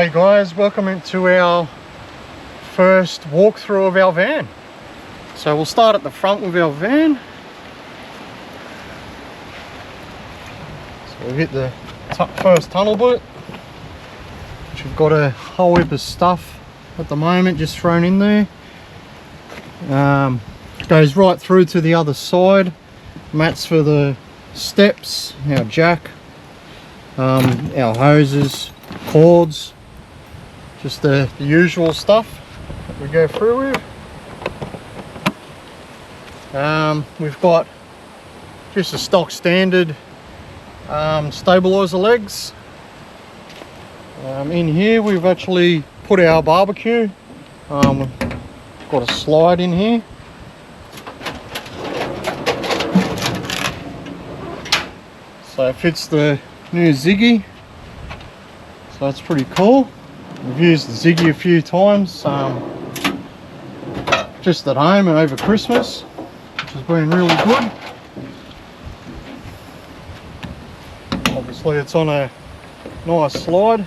Hey guys, welcome into our first walkthrough of our van. So we'll start at the front with our van. So we'll hit the first tunnel boot, which we've got a whole heap of stuff at the moment just thrown in there. Goes right through to the other side. Mats for the steps, our jack, our hoses, cords, just the usual stuff that we go through with. We've got just a stock standard stabilizer legs. In here we've actually put our barbecue. We've got a slide in here. So it fits the new Ziggy. So that's pretty cool. We've used the Ziggy a few times, just at home and over Christmas, which has been really good. Obviously it's on a nice slide.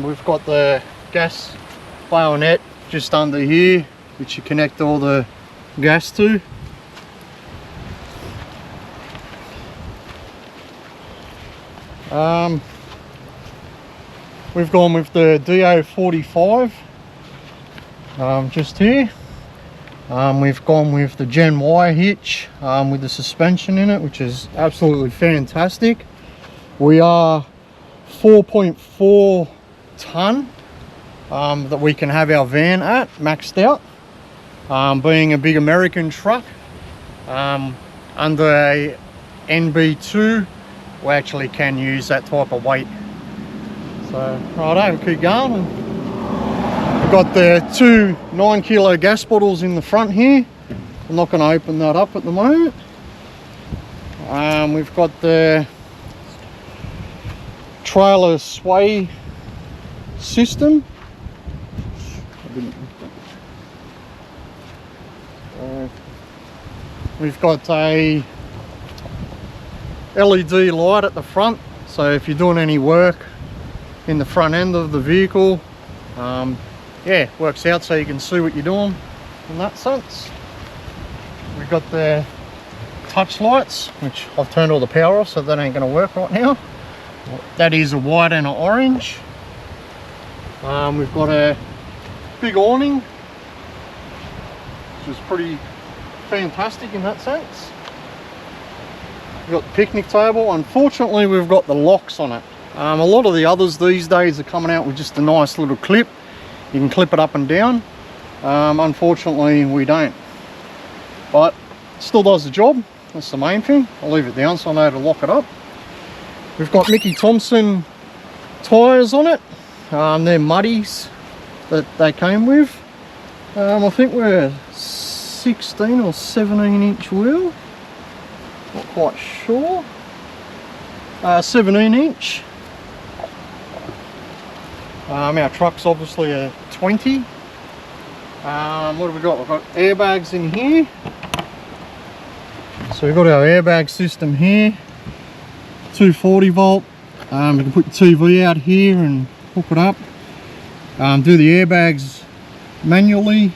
We've got the gas bayonet just under here, which you connect all the gas to. We've gone with the DO45 just here. We've gone with the Gen Y hitch with the suspension in it, which is absolutely fantastic. We are 4.4 ton that we can have our van at, maxed out. Being a big American truck, under a NB2, we actually can use that type of weight. So righto, we'll keep going. We've got the two 9 kilo gas bottles in the front here. I'm not going to open that up at the moment. We've got the trailer sway system. We've got a LED light at the front, so if you're doing any work in the front end of the vehicle, yeah, works out so you can see what you're doing in that sense. We've got the touch lights, which I've turned all the power off, so that ain't going to work right now. That is a white and an orange. We've got a big awning, which is pretty fantastic in that sense. We've got the picnic table. Unfortunately, we've got the locks on it. A lot of the others these days are coming out with just a nice little clip. You can clip it up and down. Unfortunately, we don't. But it still does the job. That's the main thing. I'll leave it down so I know to lock it up. We've got Mickey Thompson tyres on it. They're muddies that they came with. I think we're 16 or 17 inch wheel. Not quite sure. 17 inch. Our truck's obviously a 20. What have we got? We've got airbags in here. So we've got our airbag system here. 240 volt. We can put the TV out here and hook it up. Do the airbags manually.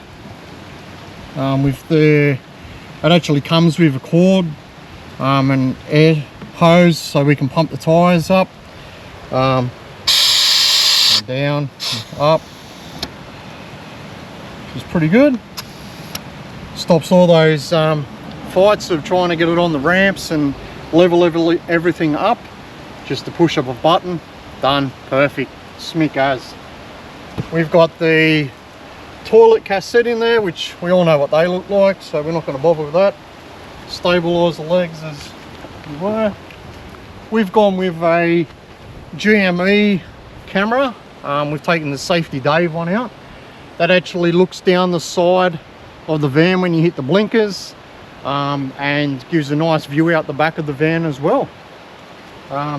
With the, it actually comes with a cord. An air hose so we can pump the tyres up, and down, and up, which is pretty good. Stops all those fights of trying to get it on the ramps and level everything up. Just to push up a button, done, perfect, smick as. We've got the toilet cassette in there, which we all know what they look like, so we're not going to bother with that. Stabilise the legs as you were. We've gone with a GME camera. We've taken the Safety Dave one out. That actually looks down the side of the van when you hit the blinkers, and gives a nice view out the back of the van as well.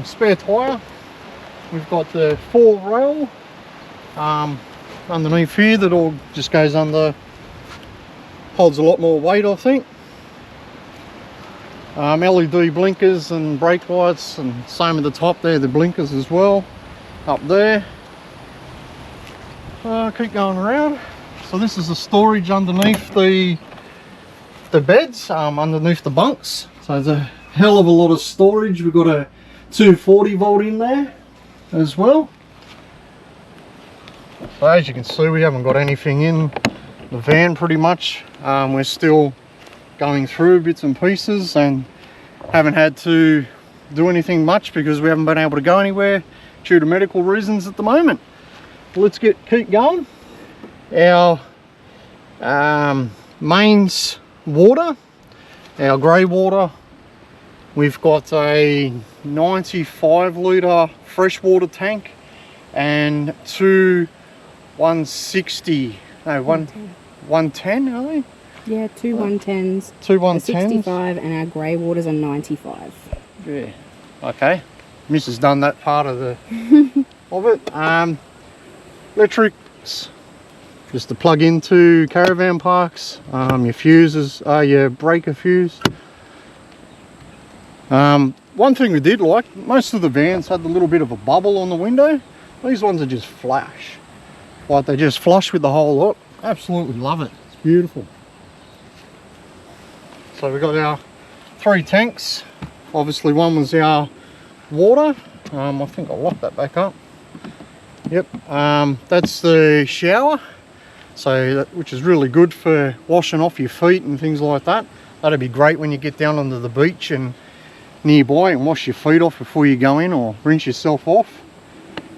Spare tyre. We've got the 4 rail underneath here that all just goes under, holds a lot more weight I think. LED blinkers and brake lights, and same at the top there, the blinkers as well. up there. Keep going around. So this is the storage underneath the beds, underneath the bunks. So there's a hell of a lot of storage. We've got a 240 volt in there as well. So as you can see, we haven't got anything in the van pretty much. We're still going through bits and pieces and haven't had to do anything much because we haven't been able to go anywhere due to medical reasons at the moment. Let's keep going. Our mains water, our grey water, we've got a 95 litre freshwater tank and two 160, no, 110, are they? Yeah, two 110s. Two 110s. 65 and our grey waters are 95. Yeah. Okay. Miss has done that part of the of it. Electrics, just to plug into caravan parks. Your fuses, your breaker fuse. One thing we did like, most of the vans had a little bit of a bubble on the window. These ones are just flash. Like they just flush with the whole lot. Absolutely love it. It's beautiful. So we've got our 3 tanks. Obviously one was our water. I think I'll lock that back up. Yep. That's the shower. So which is really good for washing off your feet and things like that. That'd be great when you get down onto the beach and nearby and wash your feet off before you go in or rinse yourself off.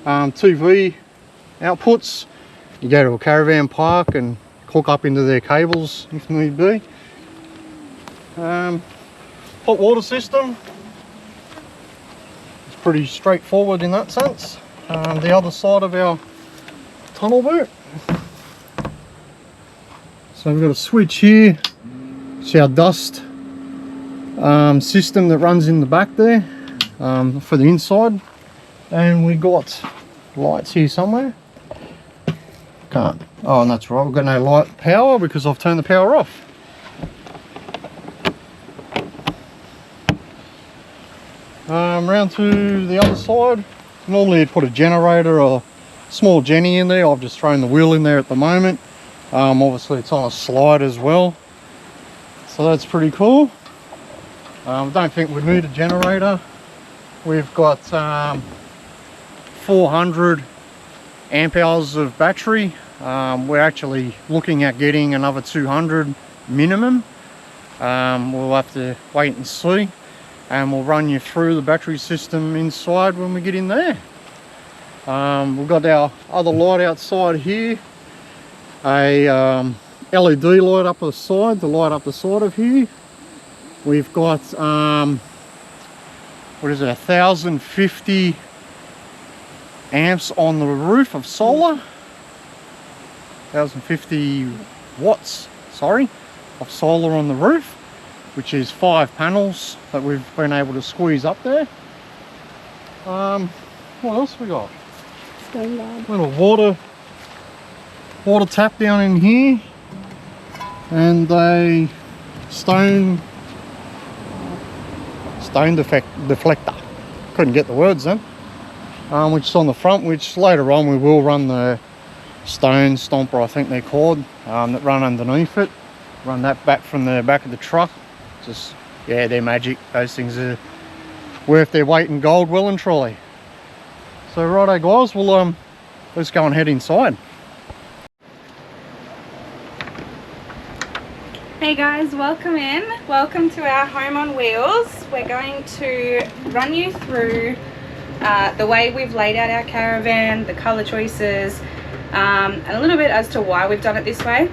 2V outputs. You go to a caravan park and hook up into their cables if need be. Hot water system. It's pretty straightforward in that sense. The other side of our tunnel boot. So we've got a switch here. It's our dust system that runs in the back there for the inside. And we got lights here somewhere. Can't. Oh, and that's right, we've got no light power because I've turned the power off. Round to the other side. Normally you'd put a generator or a small Jenny in there. I've just thrown the wheel in there at the moment. Obviously it's on a slide as well. So that's pretty cool. Don't think we need a generator. We've got 400 amp hours of battery. We're actually looking at getting another 200 minimum. We'll have to wait and see, and we'll run you through the battery system inside when we get in there. We've got our other light outside here, a LED light up the side to light up the side of here. We've got what is it, 1050 amps on the roof of solar, 1050 watts, sorry, of solar on the roof, which is 5 panels that we've been able to squeeze up there. What else we got? Stone guard. Little water tap down in here, and a stone deflector. Couldn't get the words then. Which is on the front, which later on we will run the stone stomper, I think they're called, that run underneath it. Run that back from the back of the truck. Just, yeah, they're magic. Those things are worth their weight in gold, well and truly. So righto guys, we'll let's go and head inside. Hey guys, welcome in. Welcome to our home on wheels. We're going to run you through the way we've laid out our caravan, the color choices, and a little bit as to why we've done it this way.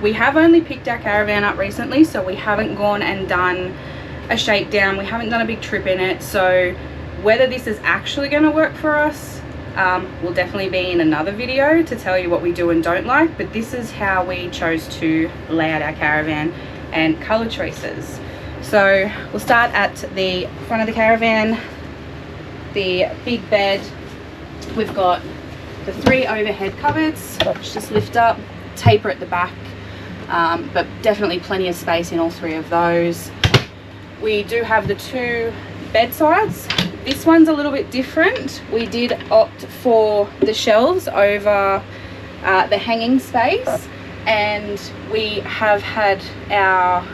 We have only picked our caravan up recently, so we haven't gone and done a shakedown. We haven't done a big trip in it, so whether this is actually going to work for us will definitely be in another video to tell you what we do and don't like, but this is how we chose to lay out our caravan and color choices. So we'll start at the front of the caravan, the big bed. We've got the 3 overhead cupboards, which just lift up, taper at the back, but definitely plenty of space in all 3 of those. We do have the 2 bedsides this one's a little bit different. We did opt for the shelves over the hanging space, and we have had our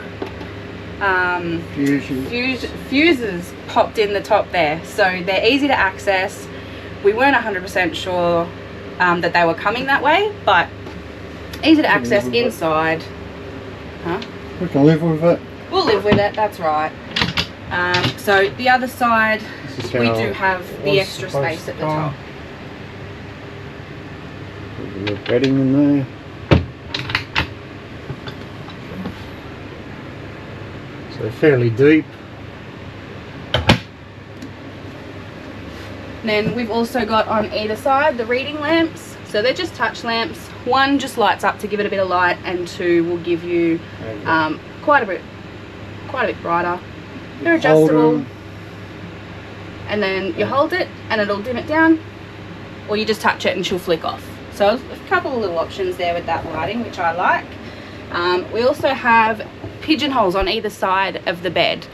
fuses popped in the top there, so they're easy to access. We weren't 100% sure that they were coming that way, but easy to access inside. Huh? We can live with it. We'll live with it, that's right. So the other side, we do have the extra space at the top. Put a little bedding in there. So fairly deep. Then we've also got on either side the reading lamps. So they're just touch lamps. One just lights up to give it a bit of light, and two will give you quite a bit brighter. They're adjustable, and then you hold it and it'll dim it down, or you just touch it and she'll flick off. So a couple of little options there with that lighting, which I like. We also have pigeonholes on either side of the bed.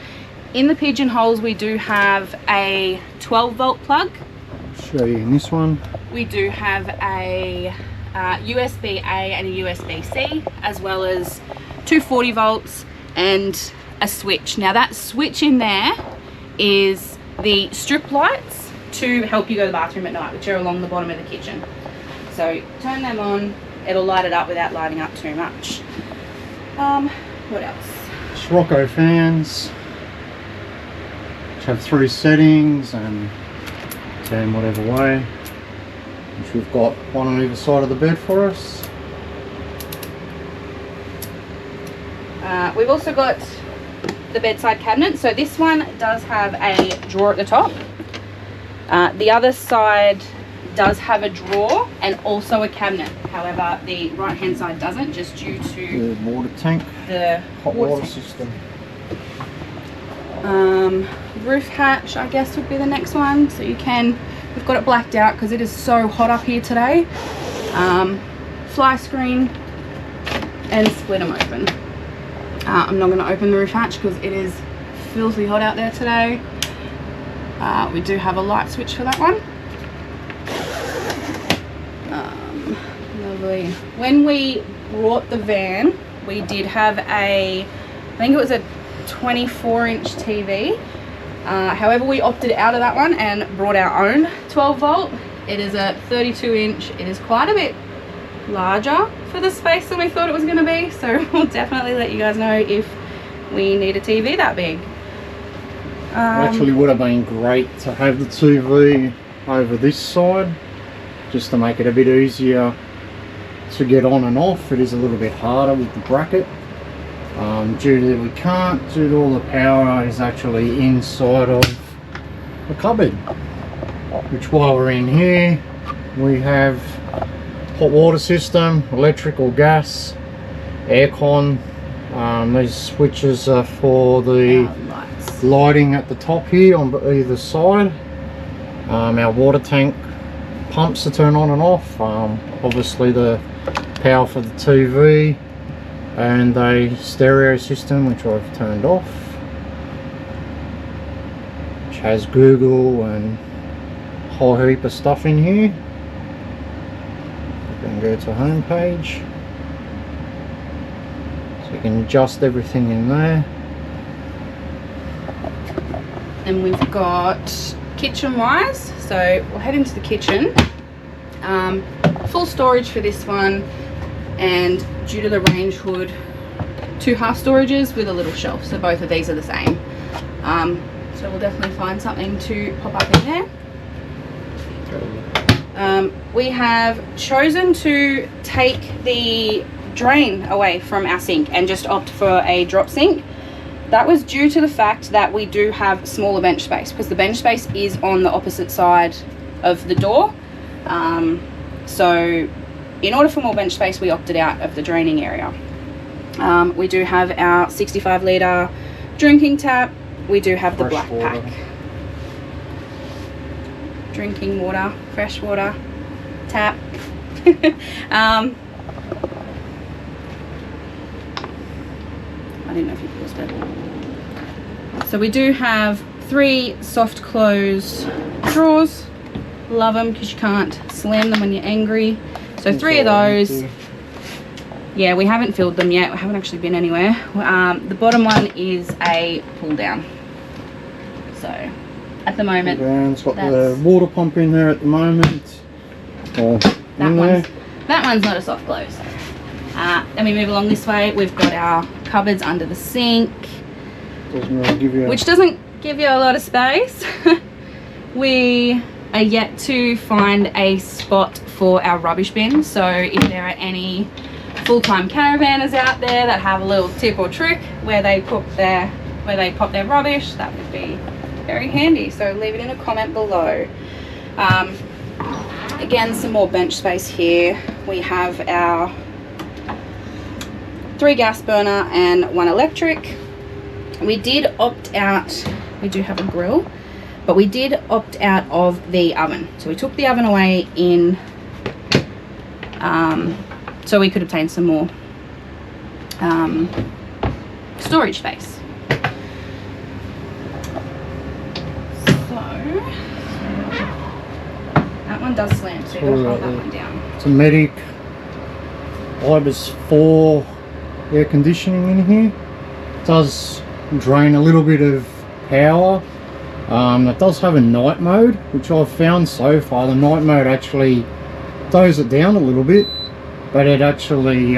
In the pigeonholes we do have a 12-volt plug. I'll show you in this one. We do have a USB-A and a USB-C, as well as two 40 volts and a switch. Now that switch in there is the strip lights to help you go to the bathroom at night, which are along the bottom of the kitchen. So turn them on, it'll light it up without lighting up too much. What else? Scirocco fans, which have 3 settings and turn whatever way, which we've got one on either side of the bed for us. We've also got the bedside cabinet. So this one does have a drawer at the top. The other side does have a drawer and also a cabinet. However, the right hand side doesn't, just due to The water tank, the hot water system. Roof hatch, I guess, would be the next one. So you can, we've got it blacked out because it is so hot up here today. Fly screen and split them open. I'm not going to open the roof hatch because it is filthy hot out there today. We do have a light switch for that one. Lovely. When we brought the van, we did have I think it was a 24-inch TV. However, we opted out of that one and brought our own 12-volt. It is a 32-inch. It is quite a bit larger for the space than we thought it was going to be, so we'll definitely let you guys know if we need a TV that big. Actually would have been great to have the TV over this side, just to make it a bit easier to get on and off. It is a little bit harder with the bracket, due to we can't, due to all the power is actually inside of the cupboard, which while we're in here we have hot water system, electrical, gas, aircon. These switches are for the lighting at the top here on either side. Our water tank pumps to turn on and off. Obviously the power for the TV, and a stereo system which I've turned off, which has Google and a whole heap of stuff in here. You can go to home page, so you can adjust everything in there. And we've got kitchen wise, so we'll head into the kitchen. Full storage for this one, and due to the range hood, 2 half storages with a little shelf, so both of these are the same. So we'll definitely find something to pop up in there. We have chosen to take the drain away from our sink and just opt for a drop sink. That was due to the fact that we do have smaller bench space, because the bench space is on the opposite side of the door. So in order for more bench space, we opted out of the draining area. We do have our 65 litre drinking tap. We do have the black pack. Drinking water, fresh water tap. I didn't know if you paused it. So we do have 3 soft close drawers. Love them because you can't slam them when you're angry. So 3 of those. Yeah, we haven't filled them yet. We haven't actually been anywhere. The bottom one is a pull down. So at the moment, it's got the water pump in there at the moment. That one's not a soft close. Then we move along this way. We've got our cupboards under the sink, which doesn't give you a lot of space. We are yet to find a spot for our rubbish bin. So if there are any full-time caravanners out there that have a little tip or trick where they pop their rubbish, that would be very handy. So leave it in a comment below. Again, some more bench space here. We have our 3 gas burner and 1 electric. We did opt out, we do have a grill, but we did opt out of the oven. So we took the oven away in so we could obtain some more storage space. So that one does slam, so you've got to hold that one down. It's a Medic Ibis 4 air conditioning in here. It does drain a little bit of power. It does have a night mode, which I've found so far. The night mode actually tows it down a little bit, but it actually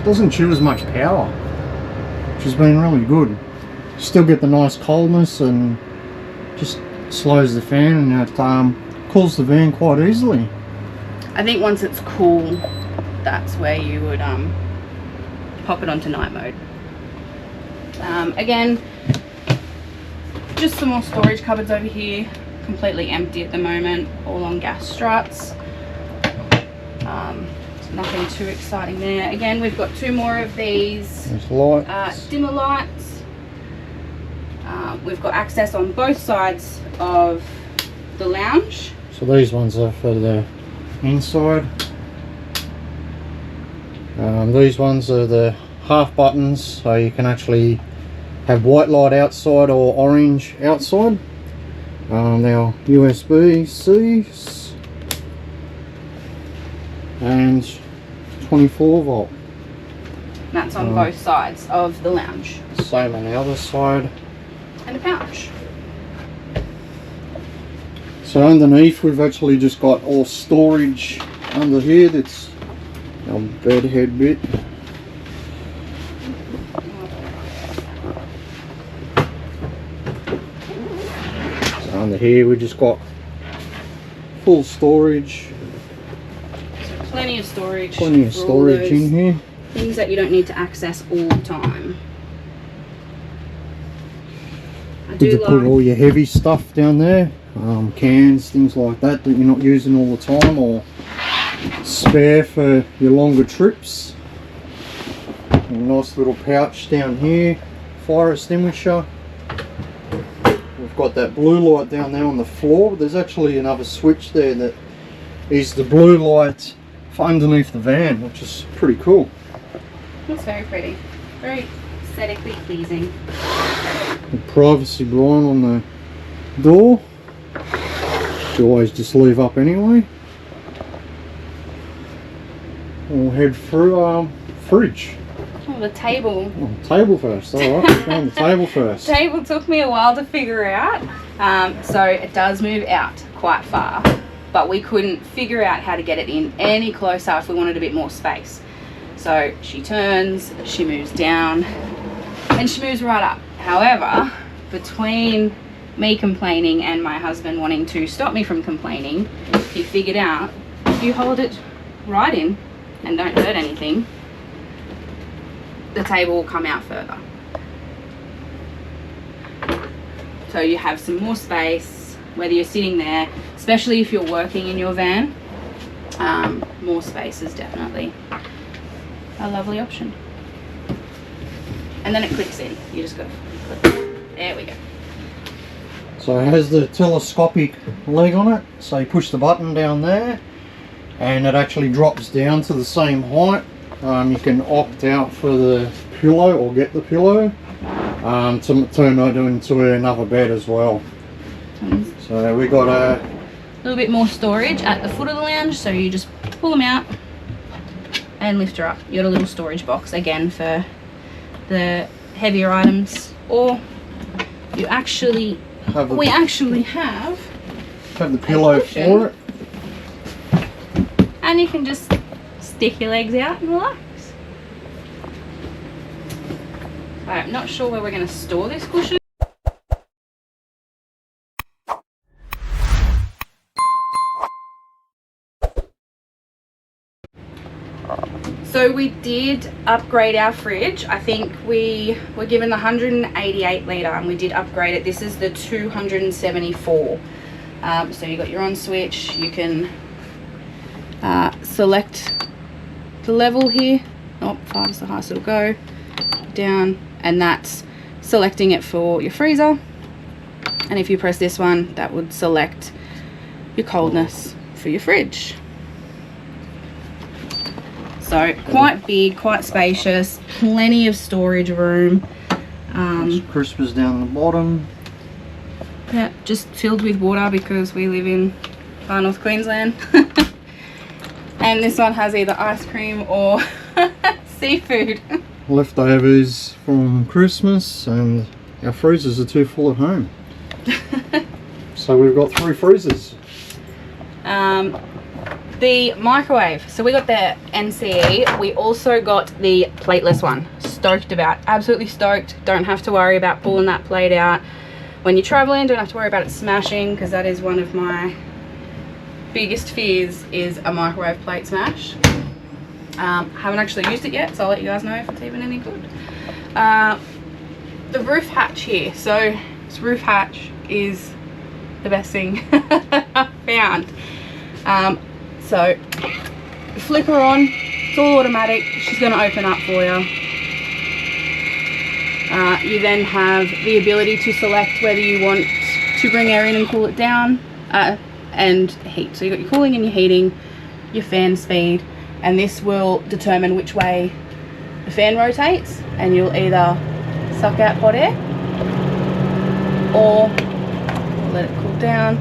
doesn't chew as much power, which has been really good. Still get the nice coldness and just slows the fan, and it cools the van quite easily. I think once it's cool, that's where you would pop it onto night mode. Again, just some more storage cupboards over here, completely empty at the moment, all on gas struts. Nothing too exciting there. Again, we've got 2 more of these dimmer lights. We've got access on both sides of the lounge. So these ones are for the inside. These ones are the half buttons, so you can actually have white light outside or orange outside. Now USB-Cs and 24 volt. That's on both sides of the lounge. Same on the other side. And a pouch. So underneath we've actually just got all storage under here. That's our bed head bit. So under here we just got full storage. Plenty of storage. Plenty of storage in here. Things that you don't need to access all the time. Good to put all your heavy stuff down there. Cans, things like that that you're not using all the time, or spare for your longer trips. A nice little pouch down here, fire extinguisher. We've got that blue light down there on the floor. There's actually another switch there that is the blue light for underneath the van, which is pretty cool. It's very pretty, very aesthetically pleasing. The privacy blind on the door. You always just leave up anyway. We'll head through fridge. Oh, the table. Oh, table first, alright. On the table first. The table took me a while to figure out. So it does move out quite far, but we couldn't figure out how to get it in any closer if we wanted a bit more space. So she turns, she moves down, and she moves right up. However, between me complaining and my husband wanting to stop me from complaining, he figured out if you hold it right in and don't hurt anything, the table will come out further. So you have some more space, whether you're sitting there, especially if you're working in your van. More space is definitely a lovely option. And then it clicks in. You just go click. There we go. So it has the telescopic leg on it, so you push the button down there and it actually drops down to the same height. You can opt out for the pillow or get the pillow. to turn that into another bed as well. So we got a little bit more storage at the foot of the lounge, so you just pull them out and lift her up. You got a little storage box again for the heavier items, or you actually have the pillow for it, and you can just stick your legs out and relax. I'm not sure where we're going to store this cushion. So we did upgrade our fridge. I think we were given the 188 litre and we did upgrade it. This is the 274. So you got your on switch. You can select the level here. Oh, 5 is the highest it'll go. Down, and that's selecting it for your freezer. And if you press this one, that would select your coldness for your fridge. So quite big, quite spacious, plenty of storage room. Crispers down the bottom. Yeah, just filled with water because we live in far north Queensland. And this one has either ice cream or seafood. Leftovers from Christmas, and our freezers are too full at home. So we've got 3 freezers. The microwave, so we got the NCE. We also got the plateless one. Stoked about, absolutely stoked. Don't have to worry about pulling that plate out when you're traveling. Don't have to worry about it smashing, because that is one of my biggest fears, is a microwave plate smash. Haven't actually used it yet, so I'll let you guys know if it's even any good. The roof hatch here, so this roof hatch is the best thing I've found. So flip her on, it's all automatic, she's going to open up for you. You then have the ability to select whether you want to bring air in and cool it down, and heat. So you've got your cooling and your heating, your fan speed, and this will determine which way the fan rotates, and you'll either suck out hot air or let it cool down,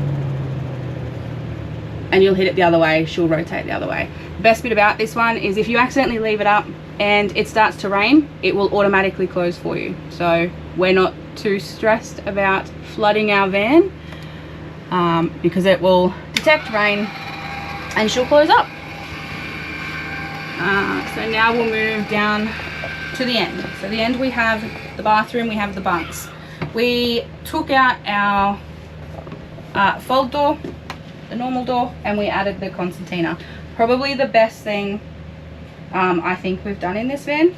and you'll hit it the other way, she'll rotate the other way. The best bit about this one is if you accidentally leave it up and it starts to rain, it will automatically close for you. So we're not too stressed about flooding our van, because it will detect rain and she'll close up. So now we'll move down to the end. So the end, we have the bathroom, we have the bunks. We took out our fold door, the normal door, and we added the concertina. Probably the best thing I think we've done in this van.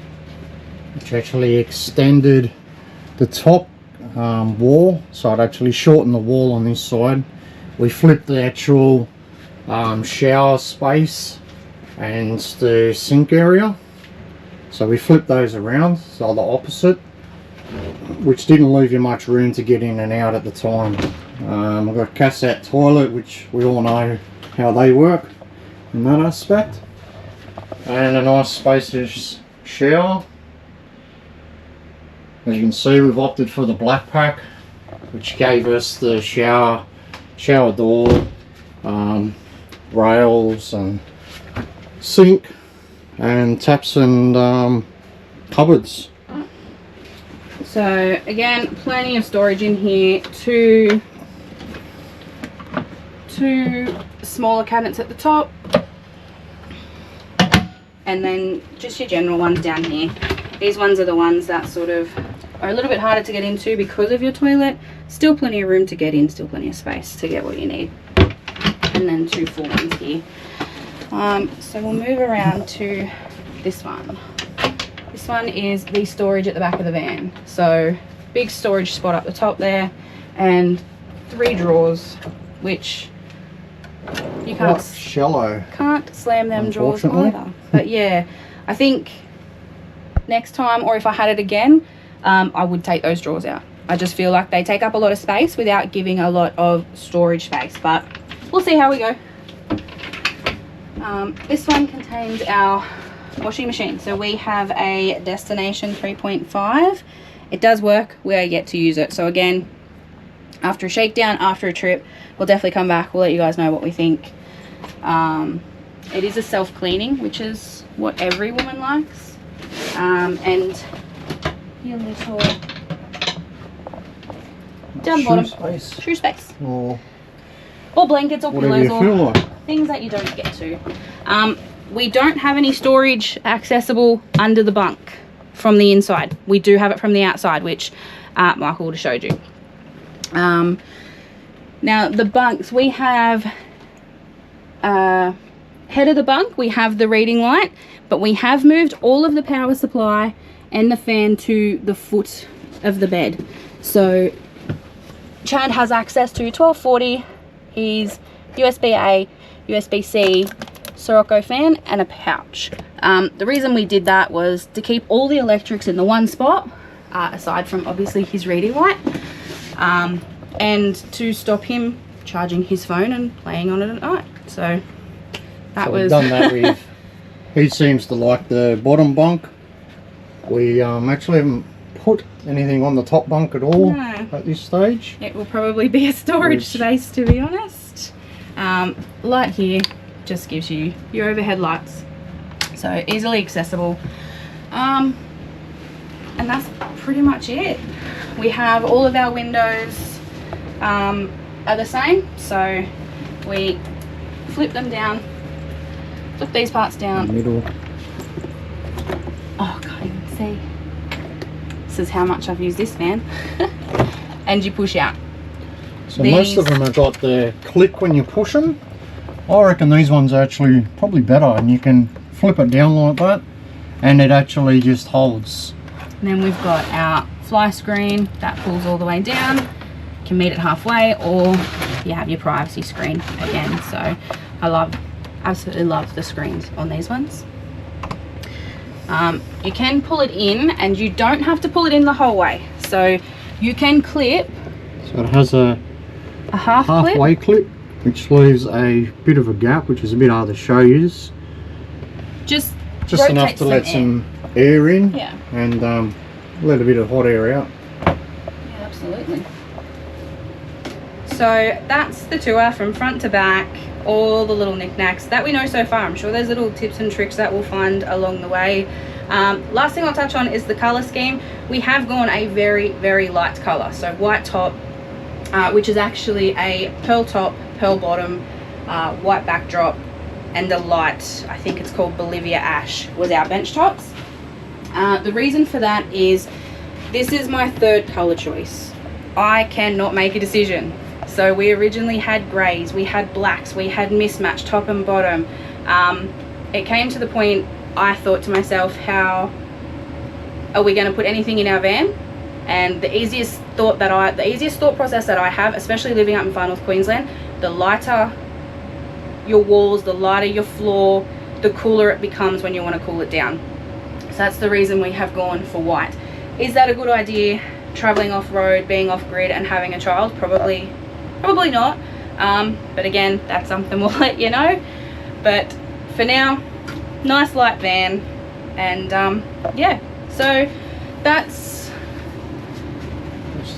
Which actually extended the top wall, so it actually shortened the wall on this side. We flipped the actual shower space and the sink area, so we flipped those around, so the opposite, which didn't leave you much room to get in and out at the time. We've got a cassette toilet, which we all know how they work in that aspect, and a nice spacious shower. As you can see, we've opted for the black pack, which gave us the shower door, rails and sink and taps and cupboards. So again, plenty of storage in here. Two smaller cabinets at the top, and then just your general ones down here. These ones are the ones that sort of are a little bit harder to get into because of your toilet. Still plenty of room to get in, still plenty of space to get what you need. And then 2 full ones here. So we'll move around to this one. This one is the storage at the back of the van. So big storage spot up the top there, and 3 drawers, which you can't slam them drawers either. But yeah, I think next time, or if I had it again, I would take those drawers out. I just feel like they take up a lot of space without giving a lot of storage space, but we'll see how we go. This one contains our washing machine. So we have a Destination 3.5 It does work. We are yet to use it. So again, after a shakedown, after a trip, we'll definitely come back. We'll let you guys know what we think. It is a self-cleaning, which is what every woman likes. And your little down bottom shoe space, or blankets, or pillows, or things that you don't get to. We don't have any storage accessible under the bunk from the inside. We do have it from the outside, which Michael would have showed you. Now the bunks, we have head of the bunk, we have the reading light, but we have moved all of the power supply and the fan to the foot of the bed. So Chad has access to 1240, his USB-A, USB-C, Sirocco fan, and a pouch. The reason we did that was to keep all the electrics in the one spot, aside from obviously his reading light, and to stop him charging his phone and playing on it at night. So that was... We've done that with... He seems to like the bottom bunk. We actually haven't put anything on the top bunk at all at this stage. It will probably be a storage space, to be honest. Light here just gives you your overhead lights, so easily accessible. And that's pretty much it. We have all of our windows are the same, so we flip them down, flip these parts down. Middle. Oh, can't even see. This is how much I've used this fan. And you push out. So most of them have got the click when you push them. I reckon these ones are actually probably better, and you can flip it down like that and it actually just holds. And then we've got our fly screen that pulls all the way down. You can meet it halfway, or you have your privacy screen again. So I absolutely love the screens on these ones. You can pull it in, and you don't have to pull it in the whole way. So you can clip. So it has a halfway clip, which leaves a bit of a gap, which is a bit hard to show you. Just enough to let some air in, and let a bit of hot air out. Yeah, absolutely. So that's the tour from front to back, all the little knickknacks that we know so far. I'm sure there's little tips and tricks that we'll find along the way. Last thing I'll touch on is the color scheme. We have gone a very, very light color. So white top, which is actually a pearl top, pearl bottom, white backdrop, and a light, I think it's called Bolivia Ash, was our bench tops. The reason for that is this is my third color choice. I cannot make a decision. So we originally had grays, we had blacks, we had mismatched top and bottom. It came to the point I thought to myself, how are we going to put anything in our van? And the easiest thought process that I have, especially living up in Far North Queensland, the lighter your walls, the lighter your floor, the cooler it becomes when you want to cool it down. So that's the reason we have gone for white. Is that a good idea traveling off-road, being off-grid and having a child? Probably not. But again, that's something we'll let you know. But for now, nice light van, and yeah, so that's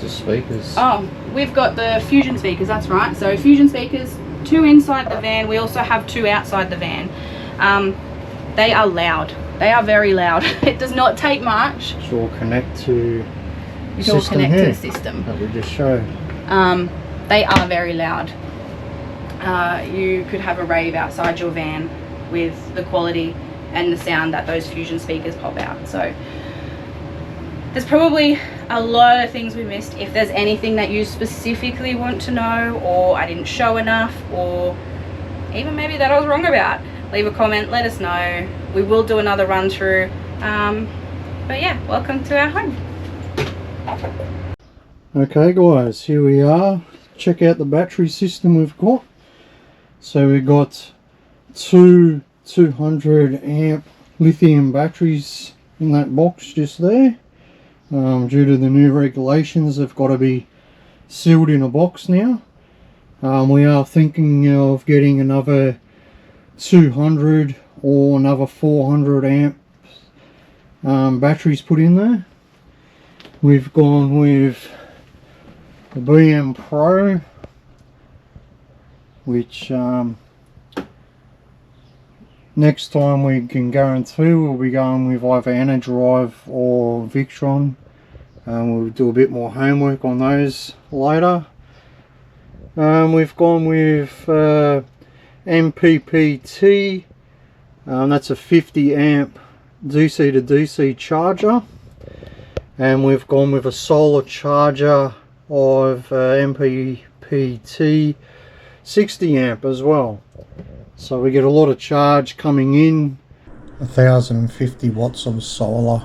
the speakers. Oh, we've got the Fusion speakers, that's right. So Fusion speakers, 2 inside the van. We also have 2 outside the van. They are loud. They are very loud. It does not take much. Which will connect to the system that we just showed. They are very loud. You could have a rave outside your van with the quality and the sound that those Fusion speakers pop out. So there's probably a lot of things we missed. If there's anything that you specifically want to know, or I didn't show enough, or even maybe that I was wrong about, leave a comment, let us know. We will do another run through. But yeah, welcome to our home. Okay guys, here we are. Check out the battery system we've got. So we've got 2 200 amp lithium batteries in that box just there. Due to the new regulations, they've got to be sealed in a box now. We are thinking of getting another 200 or another 400 amp batteries put in there. We've gone with the BM Pro, which next time we can guarantee we'll be going with either Enerdrive or Victron. We'll do a bit more homework on those later. We've gone with MPPT. That's a 50 amp DC to DC charger, and we've gone with a solar charger of MPPT 60 amp as well. So we get a lot of charge coming in. 1050 watts of solar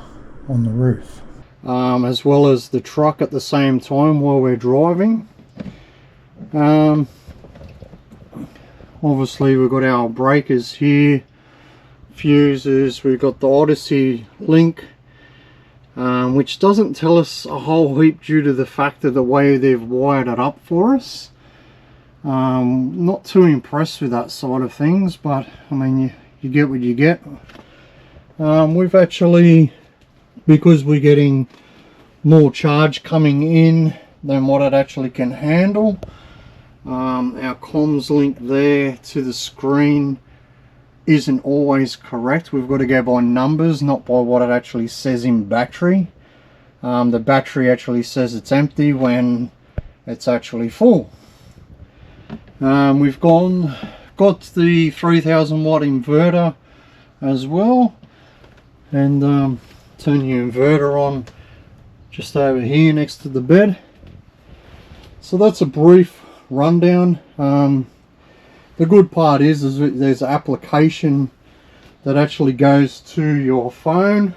on the roof, as well as the truck at the same time while we're driving. Obviously we've got our breakers here, fuses, we've got the Odyssey link, which doesn't tell us a whole heap due to the fact of the way they've wired it up for us. Not too impressed with that side of things, but I mean, you get what you get. We've actually, because we're getting more charge coming in than what it actually can handle, our comms link there to the screen isn't always correct. We've got to go by numbers, not by what it actually says in battery. The battery actually says it's empty when it's actually full. We've got the 3000 watt inverter as well, and turn your inverter on just over here next to the bed. So that's a brief rundown. The good part is there's an application that actually goes to your phone.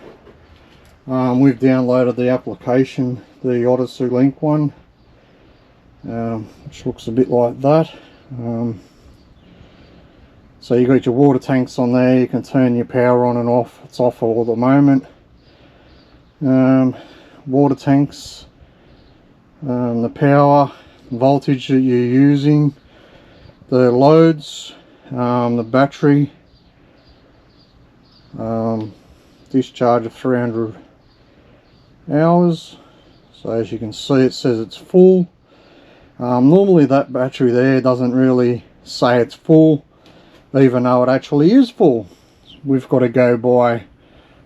We've downloaded the application, the Odyssey Link one, which looks a bit like that. So you got your water tanks on there, you can turn your power on and off. It's off all at the moment. Water tanks, the power, voltage that you're using, the loads, the battery, discharge of 300 hours. So as you can see, it says it's full. Normally that battery there doesn't really say it's full, even though it actually is full. We've got to go by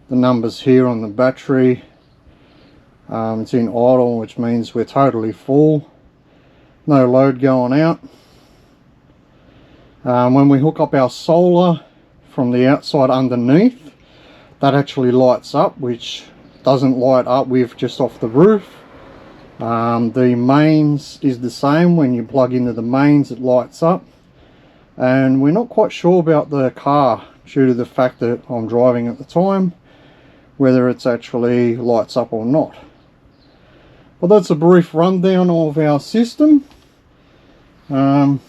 the numbers here on the battery. It's in idle, which means we're totally full. No load going out. When we hook up our solar from the outside underneath, that actually lights up, which doesn't light up with just off the roof. The mains is the same. When you plug into the mains, it lights up. And we're not quite sure about the car due to the fact that I'm driving at the time, whether it's actually lights up or not. But that's a brief rundown of our system. Am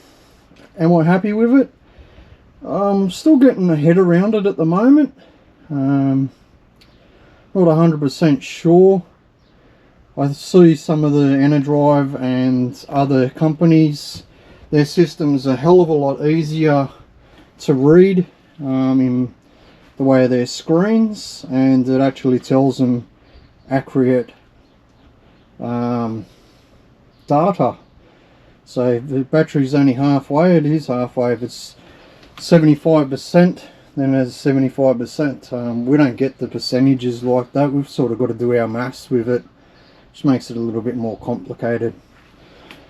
I happy with it? I'm still getting my head around it at the moment. Not 100% sure. I see some of the Enerdrive and other companies, their system's a hell of a lot easier to read in the way of their screens, and it actually tells them accurate data. So if the battery's only halfway, it is halfway. If it's 75%, then there's 75%. We don't get the percentages like that. We've sort of got to do our maths with it, which makes it a little bit more complicated.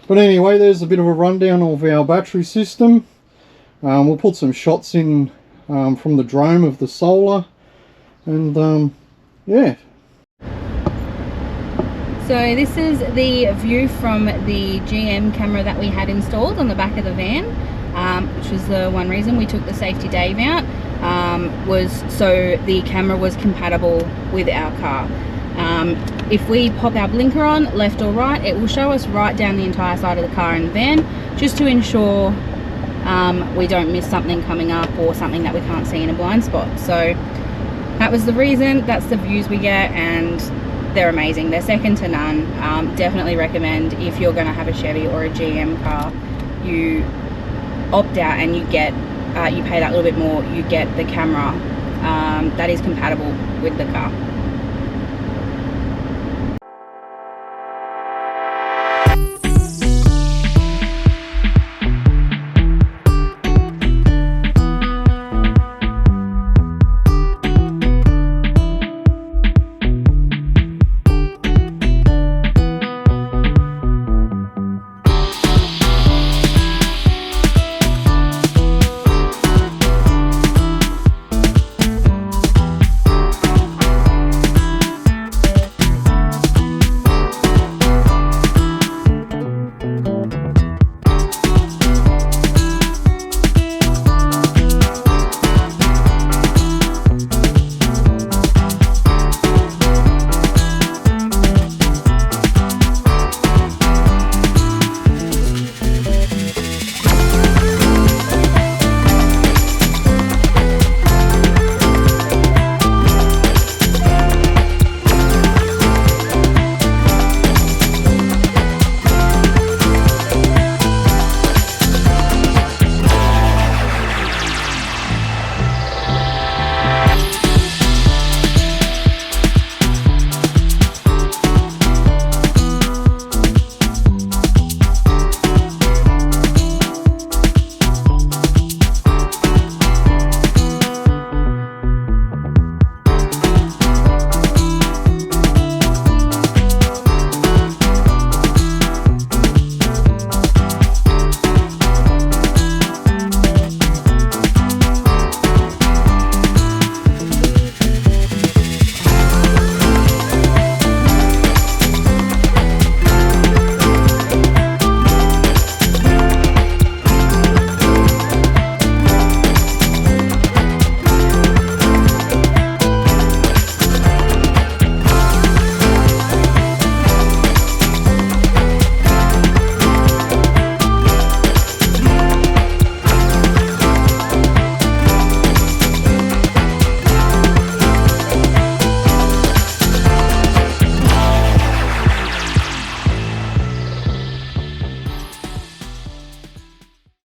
But anyway, there's a bit of a rundown of our battery system. We'll put some shots in from the drone of the solar, and yeah. So this is the view from the GM camera that we had installed on the back of the van, which was the one reason we took the safety Dave out, was so the camera was compatible with our car. If we pop our blinker on, left or right, it will show us right down the entire side of the car and van, just to ensure we don't miss something coming up or something that we can't see in a blind spot. So that was the reason. That's the views we get, and they're amazing. They're second to none. Definitely recommend, if you're going to have a Chevy or a GM car, you opt out and you get you pay that little bit more, you get the camera that is compatible with the car.